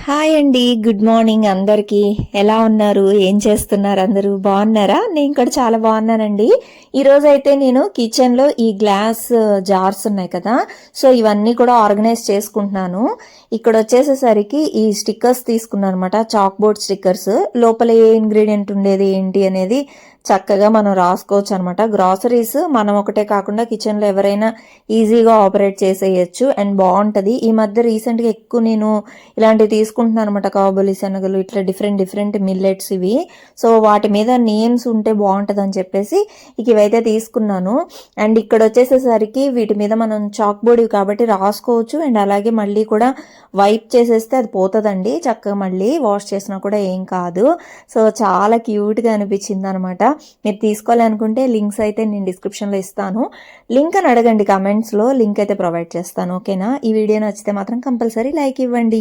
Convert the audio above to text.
Hi అండి. Good morning అందరికీ. ఎలా ఉన్నారు? ఏం చేస్తున్నారు? అందరూ బాగున్నారా? నేను కూడా చాలా బాగున్నానండి. ఈరోజైతే నేను కిచెన్లో ఈ గ్లాస్ జార్స్ ఉన్నాయి కదా, సో ఇవన్నీ కూడా ఆర్గనైజ్ చేసుకుంటున్నాను. ఇక్కడ వచ్చేసేసరికి ఈ స్టిక్కర్స్ తీసుకున్నాను అనమాట, చాక్ బోర్డ్ స్టిక్కర్స్. లోపల ఏ ఇంగ్రీడియంట్ ఉండేది ఏంటి అనేది చక్కగా మనం రాసుకోవచ్చు అనమాట. గ్రాసరీస్ మనం ఒకటే కాకుండా కిచెన్లో ఎవరైనా ఈజీగా ఆపరేట్ చేసేయచ్చు అండ్ బాగుంటుంది. ఈ మధ్య రీసెంట్గా ఎక్కువ నేను ఇలాంటివి తీసుకుంటున్నాను అనమాట. కాబూలి శనగలు, ఇట్లా డిఫరెంట్ డిఫరెంట్ మిల్లెట్స్ ఇవి. సో వాటి మీద నేమ్స్ ఉంటే బాగుంటుంది అని చెప్పేసి ఇవైతే తీసుకున్నాను. అండ్ ఇక్కడ వచ్చేసేసరికి వీటి మీద మనం చాక్ బోర్డ్ కాబట్టి రాసుకోవచ్చు. అండ్ అలాగే మళ్ళీ కూడా వైప్ చేసేస్తే అది పోతుందండి, చక్కగా మళ్ళీ వాష్ చేసినా కూడా ఏం కాదు. సో చాలా క్యూట్గా అనిపించింది అనమాట. మీరు తీసుకోవాలనుకుంటే లింక్స్ అయితే నేను డిస్క్రిప్షన్లో ఇస్తాను. లింక్ అని అడగండి కమెంట్స్లో, లింక్ అయితే ప్రొవైడ్ చేస్తాను. ఓకేనా? ఈ వీడియో నచ్చితే మాత్రం కంపల్సరీ లైక్ ఇవ్వండి.